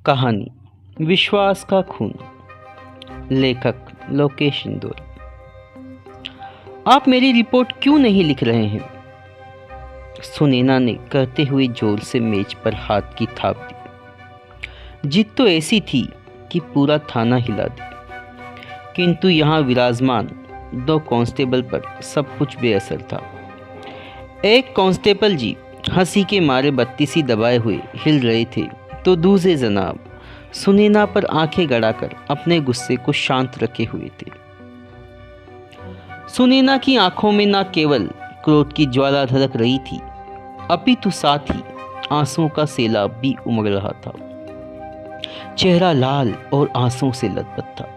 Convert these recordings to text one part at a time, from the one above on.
कहानी विश्वास का खून। लेखक लोकेश इंदौर। आप मेरी रिपोर्ट क्यों नहीं लिख रहे हैं? सुनैना ने कहते हुए जोर से मेज पर हाथ की थाप दी। जिद तो ऐसी थी कि पूरा थाना हिला दी, किंतु यहाँ विराजमान 2 कांस्टेबल पर सब कुछ बेअसर था। एक कांस्टेबल जी हंसी के मारे बत्तीसी दबाए हुए हिल रहे थे, तो दूसरे जनाब सुनैना पर आंखें गड़ाकर अपने गुस्से को शांत रखे हुए थे। सुनैना की आंखों में न केवल क्रोध की ज्वाला धड़क रही थी, अपितु साथ ही आंसुओं का सैलाब भी उमड़ रहा था। चेहरा लाल और आंसुओं से लथपथ था।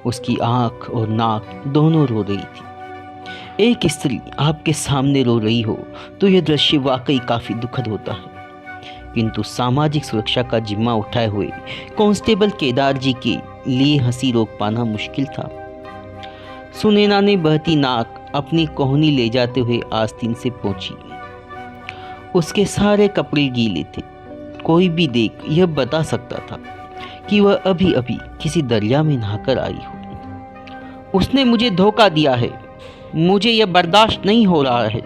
उसकी आंख और नाक दोनों रो रही थी। एक स्त्री आपके सामने रो रही हो तो यह दृश्य वाकई काफी दुखद होता है, किंतु सामाजिक सुरक्षा का जिम्मा उठाए हुए कांस्टेबल केदार जी के लिए हंसी रोक पाना मुश्किल था। सुनैना ने बहती नाक अपनी कोहनी ले जाते हुए आस्तीन से पहुंची। उसके सारे कपड़े गीले थे। कोई भी देख यह बता सकता था कि वह अभी अभी किसी दरिया में नहाकर आई हो। उसने मुझे धोखा दिया है, मुझे यह बर्दाश्त नहीं हो रहा है,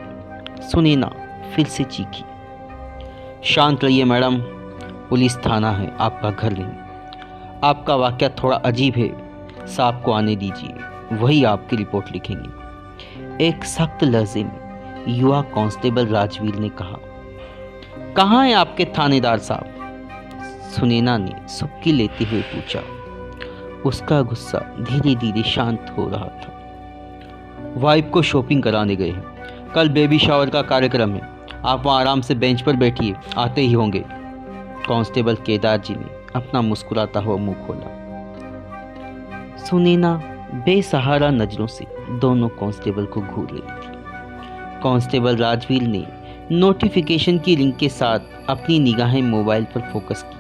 सुनैना फिर से चीखी। शांत रहिए मैडम, पुलिस थाना है, आपका घर नहीं। आपका वाकया थोड़ा अजीब है, साहब को आने दीजिए, वही आपकी रिपोर्ट लिखेंगे। एक सख्त लहजे में युवा कांस्टेबल राजवीर ने कहा। कहाँ हैं आपके थानेदार साहब? सुनैना ने सुक्की लेते हुए पूछा। उसका गुस्सा धीरे धीरे शांत हो रहा था। वाइफ को शॉपिंग कराने गए हैं, कल बेबी शावर का कार्यक्रम है, आप वहाँ आराम से बेंच पर बैठिए, आते ही होंगे। कांस्टेबल केदार जी ने अपना मुस्कुराता हुआ मुंह खोला। सुनैना बेसहारा नजरों से दोनों कांस्टेबल को घूर रही थी। कांस्टेबल राजवीर ने नोटिफिकेशन की रिंग के साथ अपनी निगाहें मोबाइल पर फोकस की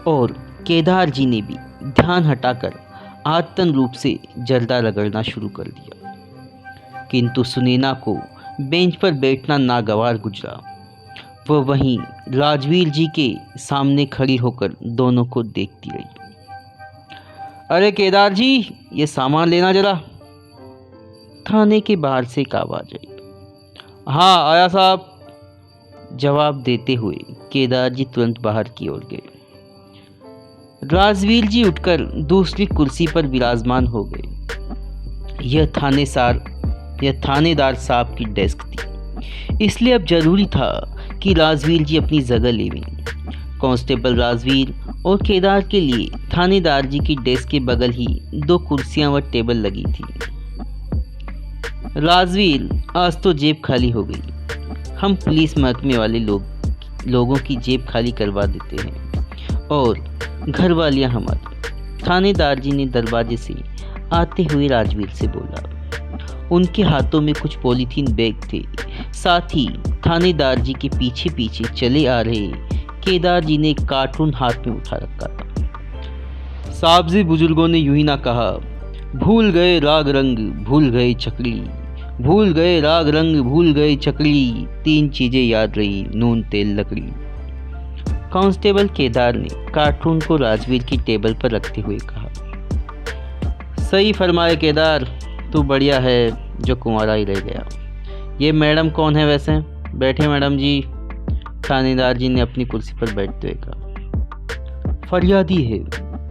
और केदार जी ने भी ध्यान हटाकर आतन रूप से जर्दा रगड़ना शुरू कर दिया। किंतु सुनैना को बेंच पर बैठना नागवार गुजरा। वह वहीं राजवीर जी के सामने खड़ी होकर दोनों को देखती रही। अरे केदार जी, ये सामान लेना जरा। थाने के बाहर से एक आवाज आई। हाँ आया साहब, जवाब देते हुए केदार जी तुरंत बाहर की ओर गए। राजवीर जी उठकर दूसरी कुर्सी पर विराजमान हो गए। यह थानेदार साहब की डेस्क थी, इसलिए अब जरूरी था कि राजवीर जी अपनी जगह लेवें। कांस्टेबल राजवीर और केदार के लिए थानेदार जी की डेस्क के बगल ही 2 कुर्सियां व टेबल लगी थी। राजवीर, आज तो जेब खाली हो गई। हम पुलिस महकमे वाले लोगों की जेब खाली करवा देते हैं और घर वालियां हमारी। थानेदार जी ने दरवाजे से आते हुए राजवीर से बोला। उनके हाथों में कुछ पॉलीथीन बैग थे। साथ ही थानेदार जी के पीछे पीछे चले आ रहे केदार जी ने एक कार्टून हाथ में उठा रखा था। साहब जी बुजुर्गों ने यूं ही ना कहा, भूल गए राग रंग भूल गए चकली, भूल गए राग रंग भूल गए चकली, 3 चीजें याद रही, नून तेल लकड़ी। कांस्टेबल केदार ने कार्टून को राजवीर की टेबल पर रखते हुए कहा। सही फरमाए केदार, तू बढ़िया है जो कुंवारा ही रह गया। ये मैडम कौन है वैसे? बैठे मैडम जी, थानेदार जी ने अपनी कुर्सी पर बैठते हुए कहा। फरियादी है,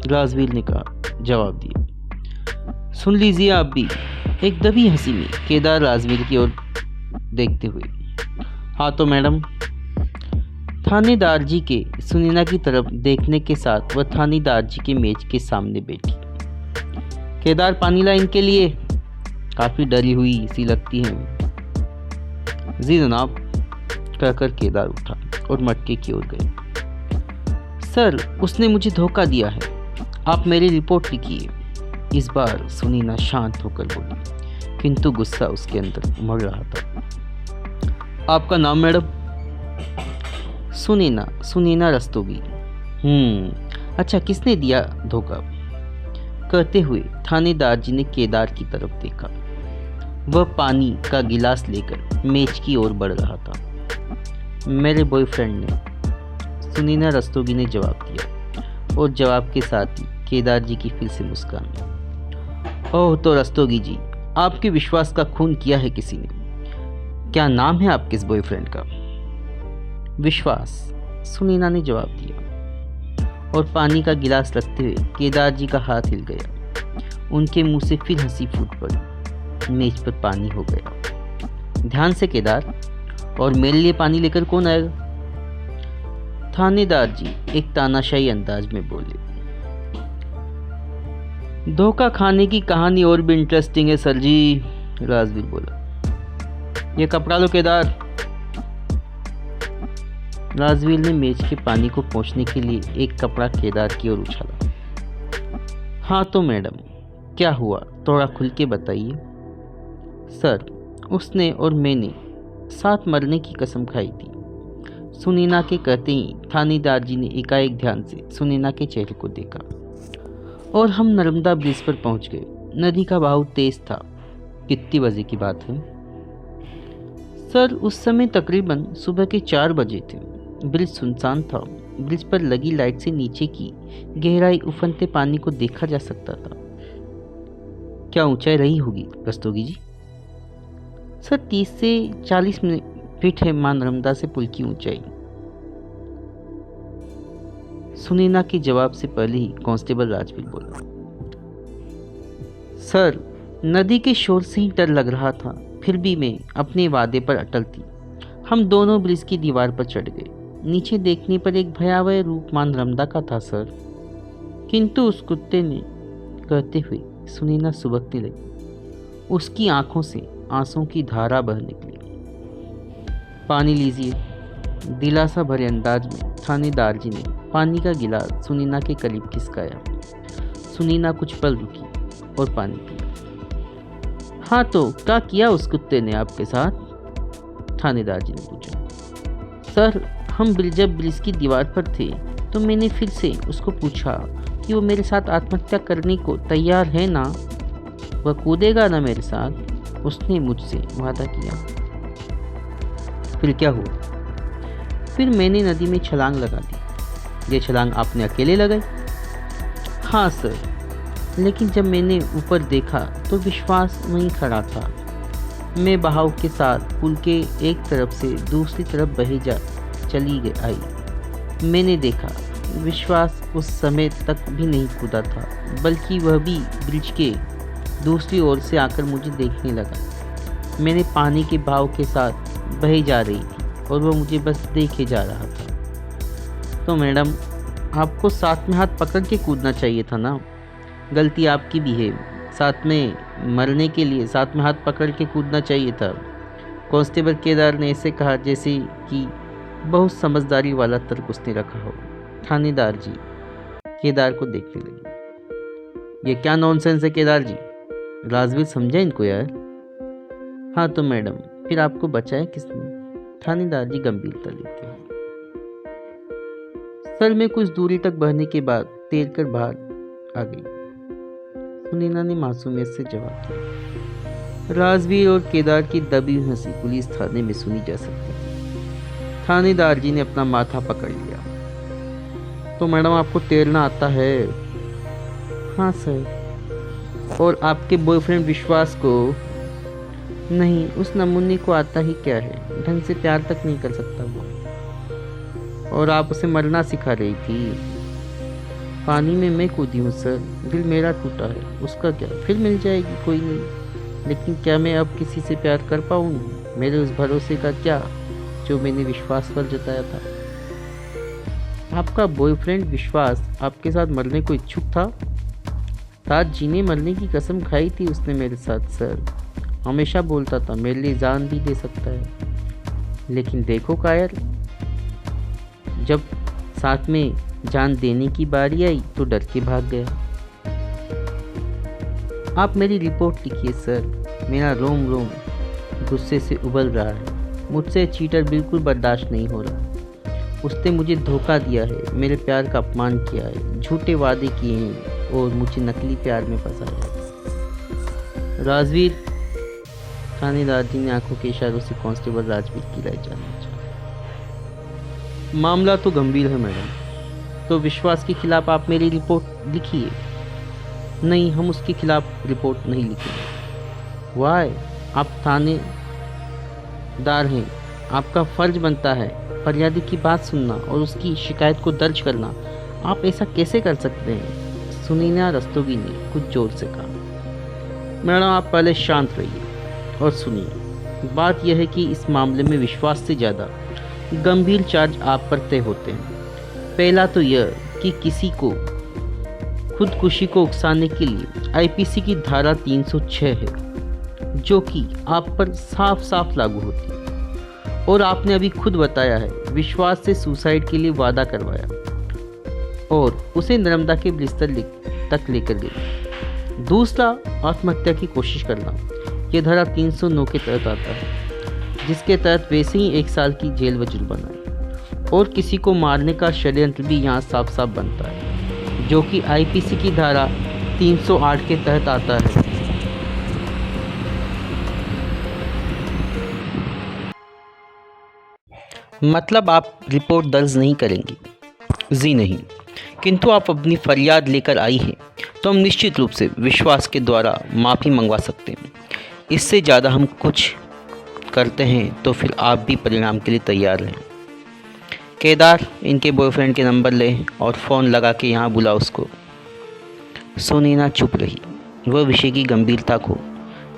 राजवीर ने कहा, जवाब दिया। सुन लीजिए आप भी, एक दबी हंसी में केदार राजवीर की ओर देखते हुए। हाँ तो मैडम। थानेदार जी के सुनैना की तरफ देखने के साथ वह थानेदार जी के मेज के सामने बैठी। केदार, पानी ला इनके लिए, काफी डरी हुई सी लगती है। जी जनाब, कहकर केदार उठा और मटके की ओर गए। सर, उसने मुझे धोखा दिया है, आप मेरी रिपोर्ट लिखिए। इस बार सुनैना शांत होकर बोली, किंतु गुस्सा उसके अंदर उमड़ रहा था। आपका नाम मैडम? सुनैना रस्तोगी। अच्छा, किसने दिया धोखा? कहते हुए थानेदार जी ने केदार की तरफ देखा। वह पानी का गिलास लेकर मेज की ओर बढ़ रहा था। मेरे बॉयफ्रेंड ने, सुनैना रस्तोगी ने जवाब दिया। और जवाब के साथ ही केदार जी की फिर से मुस्कान। ओह तो रस्तोगी जी, आपके विश्वास का खून किया है किसी ने। क्या नाम है आपके इस बॉयफ्रेंड का? विश्वास, सुनीना ने जवाब दिया और पानी का गिलास रखते हुए केदार जी का हाथ हिल गया। उनके मुंह से फिर हंसी फूट पड़ी। मेज पर पानी हो गया। ध्यान से केदार, और मेरे लिए पानी लेकर कौन आएगा? थानेदार जी एक तानाशाही अंदाज में बोले। धोखा खाने की कहानी और भी इंटरेस्टिंग है सर जी, राजवीर बोला। ये कपड़ा लो केदार। राजवीर ने मेज के पानी को पोंछने के लिए एक कपड़ा केदार की ओर उछाला। हाँ तो मैडम, क्या हुआ, थोड़ा खुल के बताइए। सर, उसने और मैंने साथ मरने की कसम खाई थी। सुनीना के कहते ही थानेदार जी ने एकाएक ध्यान से सुनीना के चेहरे को देखा और हम नर्मदा ब्रिज पर पहुंच गए। नदी का बहाव तेज था। कितनी बजे की बात है? सर, उस समय तकरीबन सुबह के 4 बजे थे। ब्रिज सुनसान था। ब्रिज पर लगी लाइट से नीचे की गहराई उफनते पानी को देखा जा सकता था। क्या ऊंचाई रही होगी रस्तोगी जी? सर, 30 से 40 फीट है मां नर्मदा से पुल की ऊंचाई। सुनीना के जवाब से पहले ही कांस्टेबल राजवीर बोला। सर, नदी के शोर से ही डर लग रहा था, फिर भी मैं अपने वादे पर अटल थी। हम दोनों ब्रिज की दीवार पर चढ़ गए। नीचे देखने पर एक भयावह रूप मां नर्मदा का था सर, किंतु उस कुत्ते ने, कहते हुए सुनीना सुबकने लगी। उसकी आंखों से आंसुओं की धारा बह निकली। पानी लीजिए, दिलासा भरे अंदाज में थानेदार जी ने पानी का गिलास सुनीना के करीब खिसकाया। सुनीना कुछ पल रुकी और पानी पिया। हाँ तो क्या किया उस कुत्ते ने आपके साथ? थानेदार जी ने पूछा। सर, हम जब ब्रिज की दीवार पर थे तो मैंने फिर से उसको पूछा कि वो मेरे साथ आत्महत्या करने को तैयार है ना, वह कूदेगा ना मेरे साथ। उसने मुझसे वादा किया। फिर क्या हुआ? फिर मैंने नदी में छलांग लगा दी। ये छलांग आपने अकेले लगाई? हाँ सर, लेकिन जब मैंने ऊपर देखा तो विश्वास वहीं खड़ा था। मैं बहाव के साथ पुल के एक तरफ से दूसरी तरफ बहे चली आई। मैंने देखा विश्वास उस समय तक भी नहीं कूदा था, बल्कि वह भी ब्रिज के दूसरी ओर से आकर मुझे देखने लगा। मैंने पानी के बहाव के साथ बही जा रही थी और वह मुझे बस देखे जा रहा था। तो मैडम, आपको साथ में हाथ पकड़ के कूदना चाहिए था ना। गलती आपकी भी है। साथ में मरने के लिए साथ में हाथ पकड़ के कूदना चाहिए था। कांस्टेबल केदार ने ऐसे कहा जैसे कि बहुत समझदारी वाला तर्क उसने रखा हो। थानेदार जी केदार को देखने लगे। ये क्या नॉनसेंस है केदार जी? राजवीर समझा इनको यार। हाँ तो मैडम, फिर आपको बचाया किसने? थानेदार जी गंभीरता लेते हैं। सर, मैं कुछ दूरी तक बहने के बाद तैरकर बाहर आ गई। सुनीना ने मासूमियत से जवाब दिया। राजवीर और केदार की दबी हुई हंसी पुलिस थाने में सुनी जा सकती थी। थानेदार जी ने अपना माथा पकड़ लिया। तो मैडम, आपको तैरना आता है? हाँ सर। और आपके बॉयफ्रेंड विश्वास को? नहीं, उस नमूने को आता ही क्या है, ढंग से प्यार तक नहीं कर सकता वो। और आप उसे मरना सिखा रही थी। पानी में मैं कूदी हूँ सर, दिल मेरा टूटा है, उसका क्या, फिर मिल जाएगी, कोई नहीं। लेकिन क्या मैं अब किसी से प्यार कर पाऊंगी? मेरे उस भरोसे का क्या जो मैंने विश्वास पर जताया था। आपका बॉयफ्रेंड विश्वास आपके साथ मरने को इच्छुक था? साथ जीने मरने की कसम खाई थी उसने मेरे साथ सर। हमेशा बोलता था मेरे लिए जान भी दे सकता है। लेकिन देखो कायर, जब साथ में जान देने की बारी आई तो डर के भाग गया। आप मेरी रिपोर्ट लिखिए सर। मेरा रोम रोम गुस्से से उबल रहा है। मुझसे चीटर बिल्कुल बर्दाश्त नहीं हो रहा। उसने मुझे धोखा दिया है, मेरे प्यार का अपमान किया है, झूठे वादे किए हैं और मुझे नकली प्यार में फंसाया। राजवीर, थानेदार जी ने आंखों के इशारों से कांस्टेबल राजवीर की राय जानना चाहा। मामला तो गंभीर है मैडम। तो विश्वास के खिलाफ आप मेरी रिपोर्ट लिखिए। नहीं, हम उसके खिलाफ रिपोर्ट नहीं लिखेंगे। वाई? आप थानेदार हैं, आपका फर्ज बनता है फरियादी की बात सुनना और उसकी शिकायत को दर्ज करना। आप ऐसा कैसे कर सकते हैं? सुनीना रस्तोगी ने कुछ जोर से कहा। मैडम, आप पहले शांत रहिए और सुनिए। बात यह है कि इस मामले में विश्वास से ज़्यादा गंभीर चार्ज आप पर तय होते हैं। पहला तो यह कि किसी को खुदकुशी को उकसाने के लिए आईपीसी की धारा 306 है, जो कि आप पर साफ साफ लागू होती है। और आपने अभी खुद बताया है, विश्वास से सुसाइड के लिए वादा करवाया और उसे नर्मदा के बिस्तर तक लेकर गई। दूसरा, आत्महत्या की कोशिश करना। यह धारा 309 के तहत आता है, जिसके तहत वैसे ही 1 साल की जेल व जुर्माना है। और किसी को मारने का षड्यंत्र भी यहाँ साफ साफ बनता है, जो कि आईपीसी की धारा 308 के तहत आता है। मतलब आप रिपोर्ट दर्ज नहीं करेंगे? जी नहीं, किंतु आप अपनी फरियाद लेकर आई हैं तो हम निश्चित रूप से विश्वास के द्वारा माफ़ी मंगवा सकते हैं। इससे ज़्यादा हम कुछ करते हैं तो फिर आप भी परिणाम के लिए तैयार रहें। केदार, इनके बॉयफ्रेंड के नंबर ले और फ़ोन लगा के यहाँ बुला उसको। सुनीना चुप रही। वह विषय की गंभीरता को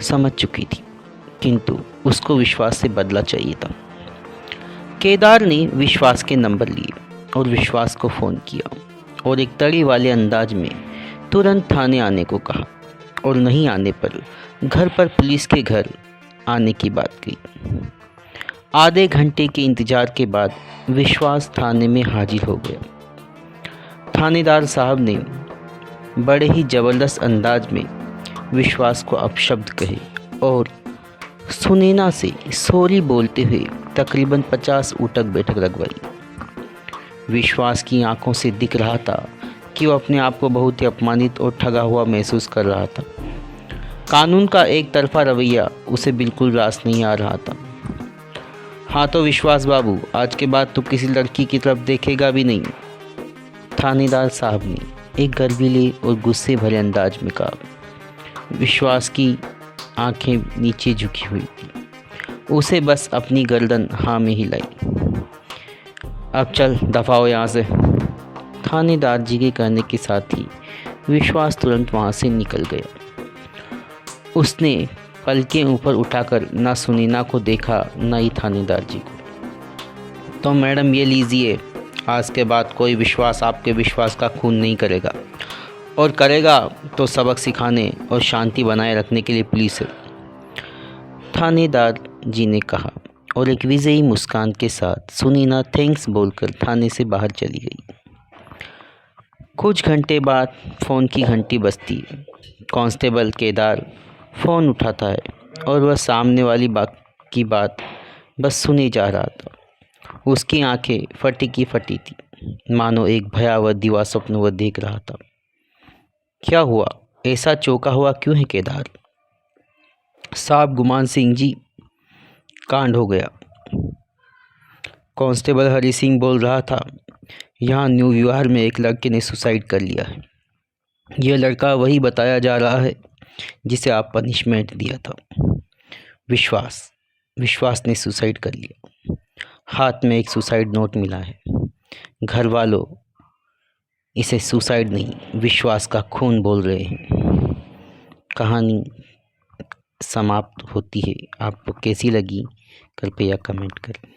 समझ चुकी थी, किंतु उसको विश्वास से बदला चाहिए था। केदार ने विश्वास के नंबर लिए और विश्वास को फ़ोन किया और एक तड़ी वाले अंदाज में तुरंत थाने आने को कहा और नहीं आने पर घर पर पुलिस के घर आने की बात कही। आधे घंटे के इंतज़ार के बाद विश्वास थाने में हाजिर हो गया। थानेदार साहब ने बड़े ही ज़बरदस्त अंदाज में विश्वास को अपशब्द कहे और सुनैना से सॉरी बोलते हुए तकरीबन 50 उठक बैठक लगवाई। विश्वास की आंखों से दिख रहा था कि वो अपने आप को बहुत ही अपमानित और ठगा हुआ महसूस कर रहा था। कानून का एक तरफा रवैया उसे बिल्कुल रास नहीं आ रहा था। हाँ तो विश्वास बाबू, आज के बाद तो किसी लड़की की तरफ देखेगा भी नहीं, थानेदार साहब ने एक गर्वीले और गुस्से भरे अंदाज में कहा। विश्वास की आंखें नीचे झुकी हुई थी। उसे बस अपनी गर्दन हाँ में हिलाई। अब चल दफा हो यहाँ से। थानेदार जी के कहने के साथ ही विश्वास तुरंत वहाँ से निकल गया। उसने पलकें ऊपर उठाकर ना सुनैना को देखा ना ही थानेदार जी को। तो मैडम ये लीजिए, आज के बाद कोई विश्वास आपके विश्वास का खून नहीं करेगा, और करेगा तो सबक सिखाने और शांति बनाए रखने के लिए पुलिस है, थानेदार जी ने कहा। और एक विजयी मुस्कान के साथ सुनैना थैंक्स बोलकर थाने से बाहर चली गई। कुछ घंटे बाद फ़ोन की घंटी बजती। कांस्टेबल केदार फ़ोन उठाता है और वह सामने वाली की बात बस सुने जा रहा था। उसकी आंखें फटी की फटी थी, मानो एक भयावह दिवा स्वप्न वह देख रहा था। क्या हुआ? ऐसा चौंका हुआ क्यों है केदार? साहब गुमान सिंह जी, कांड हो गया। कांस्टेबल हरि सिंह बोल रहा था, यहाँ न्यू विहार में एक लड़के ने सुसाइड कर लिया है। यह लड़का वही बताया जा रहा है जिसे आप पनिशमेंट दिया था। विश्वास ने सुसाइड कर लिया। हाथ में एक सुसाइड नोट मिला है। घर वालों इसे सुसाइड नहीं, विश्वास का खून बोल रहे हैं। कहानी समाप्त होती है। आपको कैसी लगी कृपया कमेंट करें।